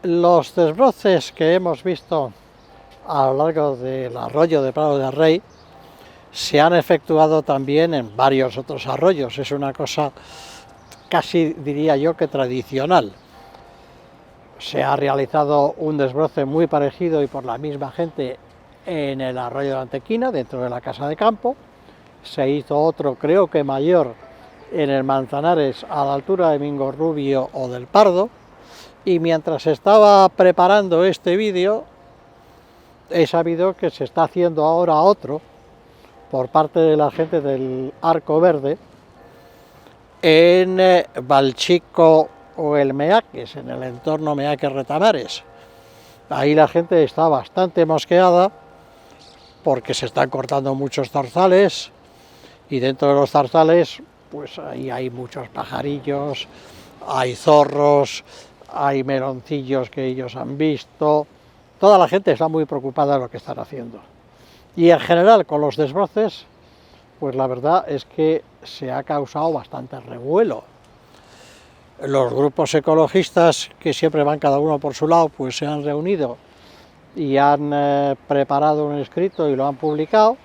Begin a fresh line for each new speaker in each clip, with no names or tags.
Los desbroces que hemos visto a lo largo del arroyo de Prado de Rey se han efectuado también en varios otros arroyos. Es una cosa casi, diría yo, que tradicional. Se ha realizado un desbroce muy parecido y por la misma gente en el arroyo de Antequina, dentro de la Casa de Campo. Se hizo otro, creo que mayor, en el Manzanares, a la altura de Mingorrubio o del Pardo. Y mientras estaba preparando este vídeo, he sabido que se está haciendo ahora otro por parte de la gente del Arco Verde en Valchico o el Meaques, en el entorno Meaques-Retamares. Ahí la gente está bastante mosqueada porque se están cortando muchos zarzales y dentro de los zarzales pues ahí hay muchos pajarillos, hay zorros, hay meloncillos que ellos han visto. Toda la gente está muy preocupada de lo que están haciendo. Y en general con los desbroces, pues la verdad es que se ha causado bastante revuelo. Los grupos ecologistas, que siempre van cada uno por su lado, pues se han reunido y han preparado un escrito y lo han publicado,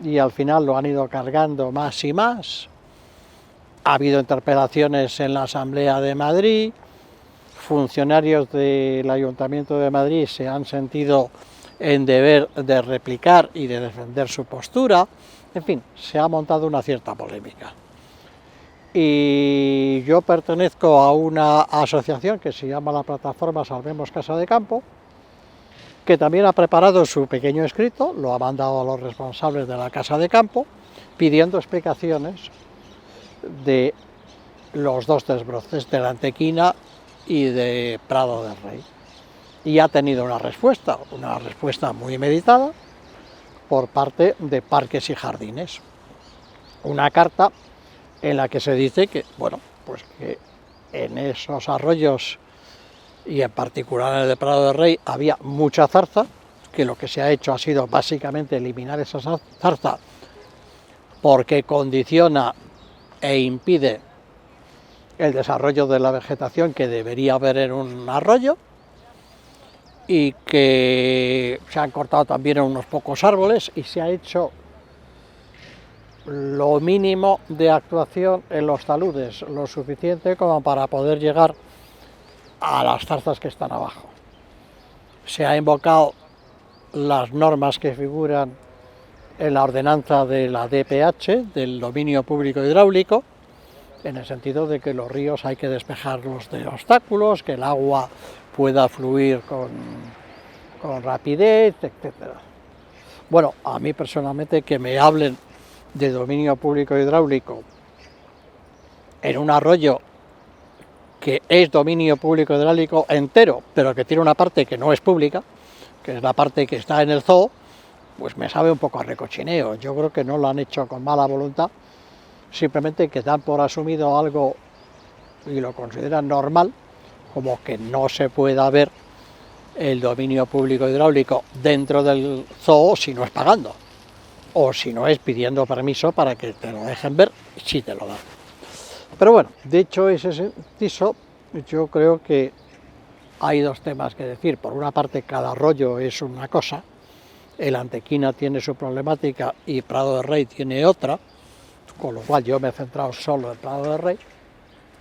y al final lo han ido cargando más y más. Ha habido interpelaciones en la Asamblea de Madrid, funcionarios del Ayuntamiento de Madrid se han sentido en deber de replicar y de defender su postura. En fin, se ha montado una cierta polémica. Y yo pertenezco a una asociación que se llama la Plataforma Salvemos Casa de Campo, que también ha preparado su pequeño escrito, lo ha mandado a los responsables de la Casa de Campo, pidiendo explicaciones de los dos desbroces, de la Antequina y de Prado del Rey. Y ha tenido una respuesta muy meditada por parte de Parques y Jardines. Una carta en la que se dice que, bueno, pues que en esos arroyos y en particular en el de Prado del Rey había mucha zarza, que lo que se ha hecho ha sido básicamente eliminar esa zarza porque condiciona e impide el desarrollo de la vegetación que debería haber en un arroyo, y que se han cortado también unos pocos árboles y se ha hecho lo mínimo de actuación en los taludes, lo suficiente como para poder llegar a las zarzas que están abajo. Se ha invocado las normas que figuran en la ordenanza de la DPH, del dominio público hidráulico, en el sentido de que los ríos hay que despejarlos de obstáculos, que el agua pueda fluir con rapidez, etc. Bueno, a mí personalmente que me hablen de dominio público hidráulico en un arroyo que es dominio público hidráulico entero, pero que tiene una parte que no es pública, que es la parte que está en el zoo, pues me sabe un poco a recochineo. Yo creo que no lo han hecho con mala voluntad, simplemente que dan por asumido algo y lo consideran normal, como que no se pueda ver el dominio público hidráulico dentro del zoo si no es pagando, o si no es pidiendo permiso para que te lo dejen ver, si te lo dan. Pero bueno, dicho ese inciso, yo creo que hay dos temas que decir. Por una parte, cada arroyo es una cosa, el Antequina tiene su problemática y Prado del Rey tiene otra, con lo cual yo me he centrado solo en Prado del Rey.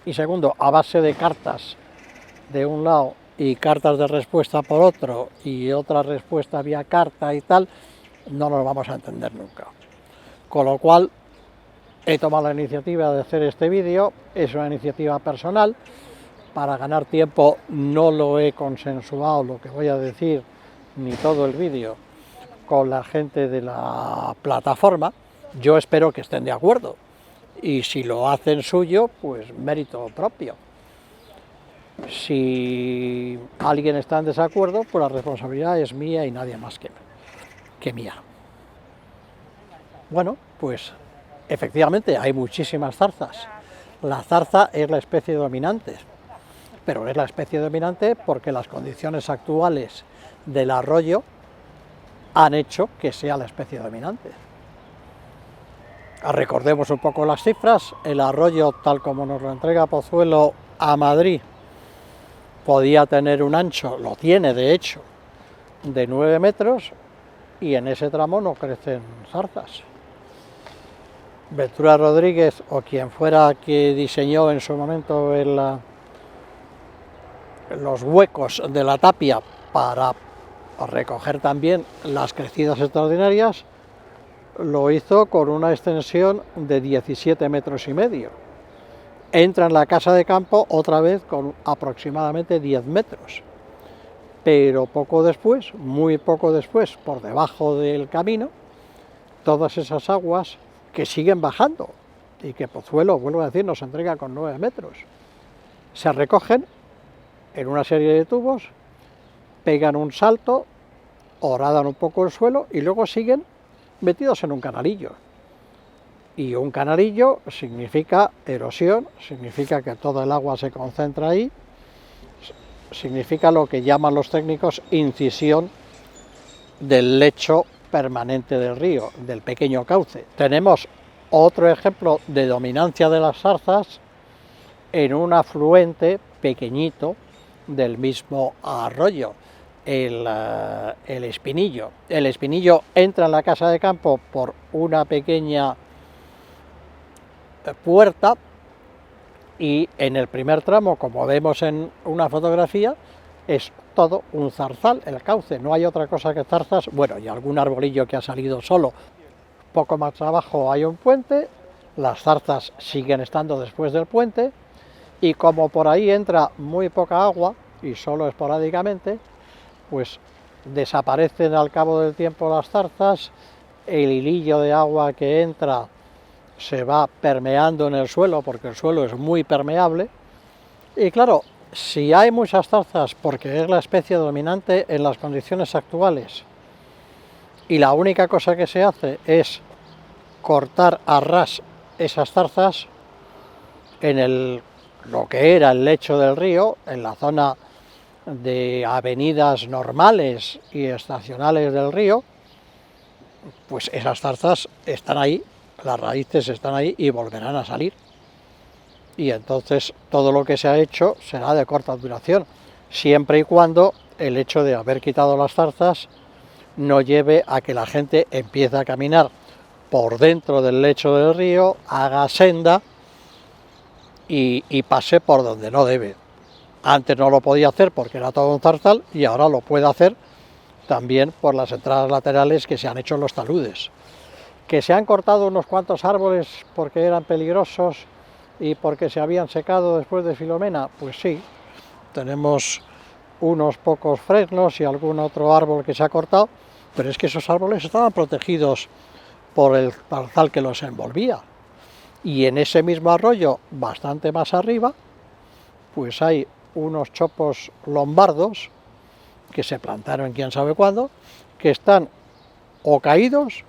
Y segundo, a base de cartas de un lado y cartas de respuesta por otro y otra respuesta vía carta y tal, no nos vamos a entender nunca. Con lo cual he tomado la iniciativa de hacer este vídeo. Es una iniciativa personal. Para ganar tiempo no lo he consensuado lo que voy a decir, ni todo el vídeo, con la gente de la plataforma. Yo espero que estén de acuerdo, y si lo hacen suyo, pues mérito propio. Si alguien está en desacuerdo, pues la responsabilidad es mía y nadie más que mía. Bueno, pues efectivamente hay muchísimas zarzas. La zarza es la especie dominante, pero es la especie dominante porque las condiciones actuales del arroyo han hecho que sea la especie dominante. Recordemos un poco las cifras. El arroyo, tal como nos lo entrega Pozuelo a Madrid, podía tener un ancho, lo tiene de hecho, de 9 metros, y en ese tramo no crecen zarzas. Ventura Rodríguez, o quien fuera que diseñó en su momento los huecos de la tapia para recoger también las crecidas extraordinarias, lo hizo con una extensión de 17 metros y medio. Entra en la casa de campo otra vez con aproximadamente 10 metros. Pero poco después, muy poco después, por debajo del camino, todas esas aguas que siguen bajando y que Pozuelo, vuelvo a decir, nos entrega con 9 metros, se recogen en una serie de tubos, pegan un salto, horadan un poco el suelo y luego siguen metidos en un canalillo. Y un canalillo significa erosión, significa que toda el agua se concentra ahí, significa lo que llaman los técnicos incisión del lecho permanente del río, del pequeño cauce. Tenemos otro ejemplo de dominancia de las zarzas en un afluente pequeñito del mismo arroyo, el Espinillo. El Espinillo entra en la casa de campo por una pequeña puerta y en el primer tramo, como vemos en una fotografía, es todo un zarzal, el cauce, no hay otra cosa que zarzas, bueno, y algún arbolillo que ha salido solo. Poco más abajo hay un puente, las zarzas siguen estando después del puente, y como por ahí entra muy poca agua, y solo esporádicamente, pues desaparecen al cabo del tiempo las zarzas, el hilillo de agua que entra se va permeando en el suelo, porque el suelo es muy permeable, y claro, si hay muchas zarzas, porque es la especie dominante en las condiciones actuales, y la única cosa que se hace es cortar a ras esas zarzas en lo que era el lecho del río, en la zona de avenidas normales y estacionales del río, pues esas zarzas están ahí, las raíces están ahí y volverán a salir. Y entonces todo lo que se ha hecho será de corta duración, siempre y cuando el hecho de haber quitado las zarzas no lleve a que la gente empiece a caminar por dentro del lecho del río, haga senda y pase por donde no debe. Antes no lo podía hacer porque era todo un zarzal y ahora lo puede hacer también por las entradas laterales que se han hecho en los taludes. Que se han cortado unos cuantos árboles porque eran peligrosos y porque se habían secado después de Filomena, pues sí, tenemos unos pocos fresnos y algún otro árbol que se ha cortado, pero es que esos árboles estaban protegidos por el zarzal que los envolvía. Y en ese mismo arroyo, bastante más arriba, pues hay unos chopos lombardos que se plantaron quién sabe cuándo, que están o caídos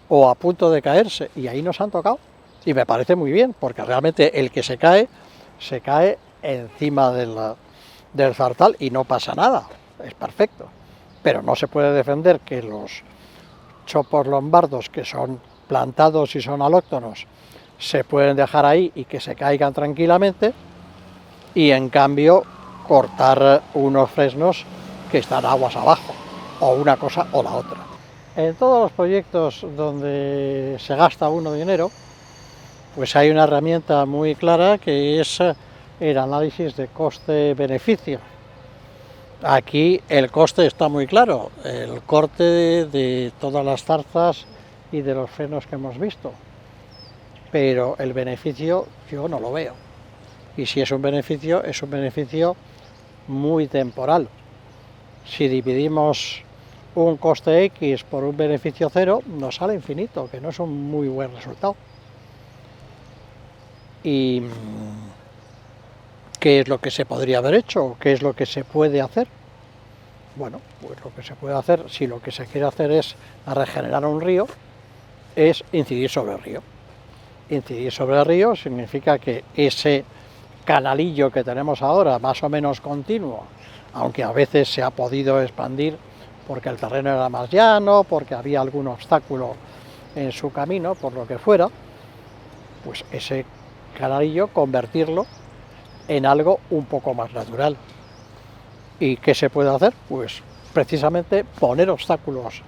o a punto de caerse, y ahí nos han tocado. Y me parece muy bien, porque realmente el que se cae encima del zarzal y no pasa nada, es perfecto. Pero no se puede defender que los chopos lombardos, que son plantados y son alóctonos, se pueden dejar ahí y que se caigan tranquilamente, y en cambio cortar unos fresnos que están aguas abajo, o una cosa o la otra. En todos los proyectos donde se gasta uno dinero, pues hay una herramienta muy clara que es el análisis de coste-beneficio. Aquí el coste está muy claro, el corte de todas las zarzas y de los frenos que hemos visto, pero el beneficio yo no lo veo. Y si es un beneficio muy temporal. Si dividimos un coste X por un beneficio cero, nos sale infinito, que no es un muy buen resultado. ¿Y qué es lo que se podría haber hecho? ¿Qué es lo que se puede hacer? Bueno, pues lo que se puede hacer, si lo que se quiere hacer es regenerar un río, es incidir sobre el río. Incidir sobre el río significa que ese canalillo que tenemos ahora, más o menos continuo, aunque a veces se ha podido expandir porque el terreno era más llano, porque había algún obstáculo en su camino, por lo que fuera, pues ese canalillo convertirlo en algo un poco más natural. ¿Y qué se puede hacer? Pues precisamente poner obstáculos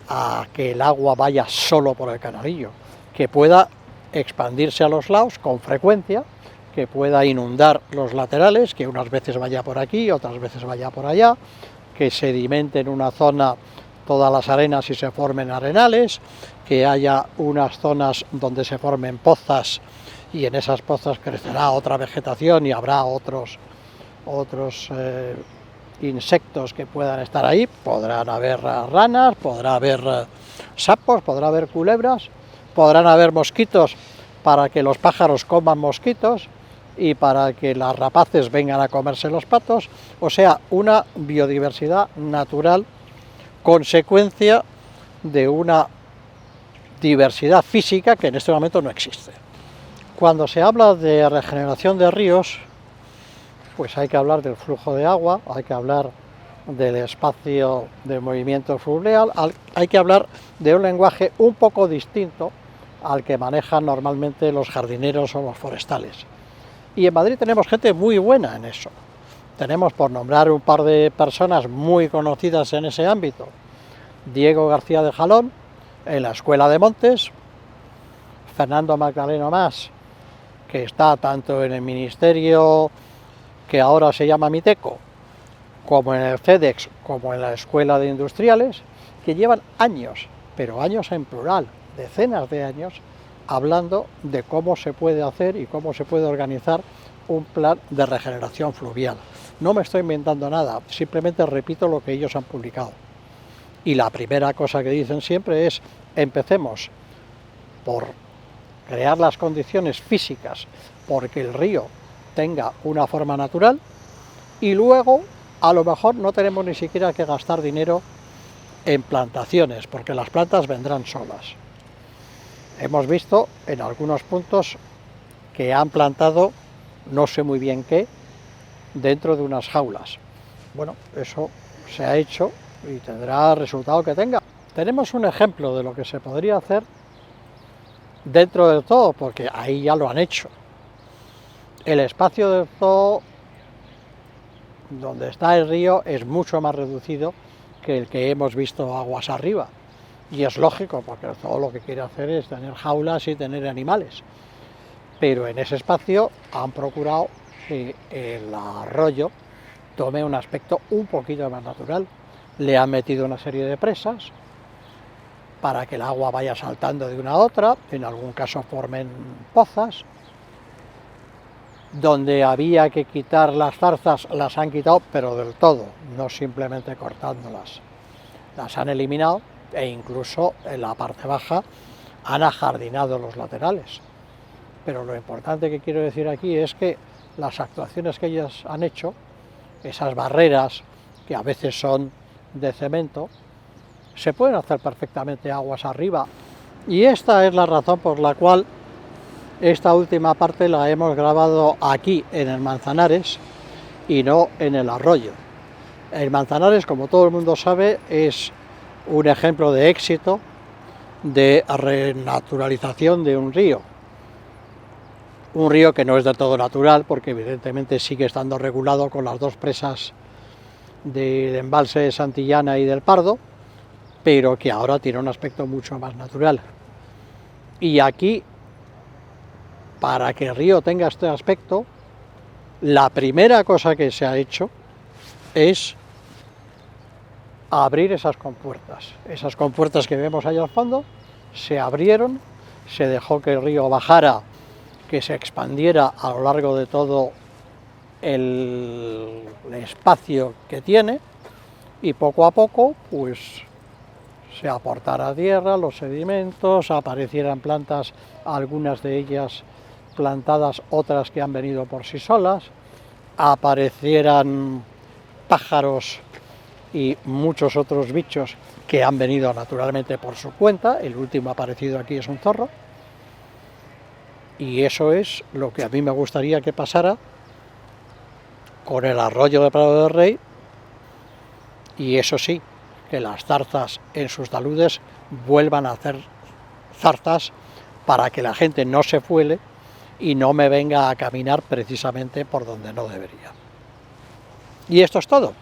a que el agua vaya solo por el canalillo, que pueda expandirse a los lados con frecuencia, que pueda inundar los laterales, que unas veces vaya por aquí, otras veces vaya por allá, que sedimente en una zona todas las arenas y se formen arenales, que haya unas zonas donde se formen pozas y en esas pozas crecerá otra vegetación y habrá otros insectos que puedan estar ahí, podrán haber ranas, podrá haber sapos, podrá haber culebras, podrán haber mosquitos para que los pájaros coman mosquitos y para que las rapaces vengan a comerse los patos, o sea, una biodiversidad natural, consecuencia de una diversidad física que en este momento no existe. Cuando se habla de regeneración de ríos, pues hay que hablar del flujo de agua, hay que hablar del espacio de movimiento fluvial, hay que hablar de un lenguaje un poco distinto al que manejan normalmente los jardineros o los forestales. Y en Madrid tenemos gente muy buena en eso. Tenemos, por nombrar un par de personas muy conocidas en ese ámbito, Diego García de Jalón, en la Escuela de Montes, Fernando Magdaleno Mas, que está tanto en el Ministerio, que ahora se llama Miteco, como en el CEDEX, como en la Escuela de Industriales, que llevan años, pero años en plural, decenas de años, hablando de cómo se puede hacer y cómo se puede organizar un plan de regeneración fluvial. No me estoy inventando nada, simplemente repito lo que ellos han publicado. Y la primera cosa que dicen siempre es: empecemos por crear las condiciones físicas porque el río tenga una forma natural, y luego a lo mejor no tenemos ni siquiera que gastar dinero en plantaciones, porque las plantas vendrán solas. Hemos visto en algunos puntos que han plantado no sé muy bien qué dentro de unas jaulas. Bueno, eso se ha hecho y tendrá el resultado que tenga. Tenemos un ejemplo de lo que se podría hacer dentro del zoo, porque ahí ya lo han hecho. El espacio del zoo donde está el río es mucho más reducido que el que hemos visto aguas arriba. Y es lógico, porque el zoo lo que quiere hacer es tener jaulas y tener animales. Pero en ese espacio han procurado que el arroyo tome un aspecto un poquito más natural. Le han metido una serie de presas para que el agua vaya saltando de una a otra, en algún caso formen pozas. Donde había que quitar las zarzas las han quitado, pero del todo, no simplemente cortándolas. Las han eliminado e incluso en la parte baja han ajardinado los laterales. Pero lo importante que quiero decir aquí es que las actuaciones que ellos han hecho, esas barreras que a veces son de cemento, se pueden hacer perfectamente aguas arriba. Y esta es la razón por la cual esta última parte la hemos grabado aquí en el Manzanares y no en el arroyo. El Manzanares, como todo el mundo sabe, es un ejemplo de éxito de renaturalización de un río. Un río que no es del todo natural, porque evidentemente sigue estando regulado con las dos presas del embalse de Santillana y del Pardo, pero que ahora tiene un aspecto mucho más natural. Y aquí, para que el río tenga este aspecto, la primera cosa que se ha hecho es abrir esas compuertas. Esas compuertas que vemos allá al fondo se abrieron, se dejó que el río bajara, que se expandiera a lo largo de todo el espacio que tiene, y poco a poco pues se aportara tierra, los sedimentos, aparecieran plantas, algunas de ellas plantadas, otras que han venido por sí solas, aparecieran pájaros y muchos otros bichos que han venido naturalmente por su cuenta. El último aparecido aquí es un zorro, y eso es lo que a mí me gustaría que pasara con el arroyo de Prado del Rey. Y eso sí, que las zarzas en sus taludes vuelvan a hacer zarzas para que la gente no se fuele y no me venga a caminar precisamente por donde no debería. Y esto es todo.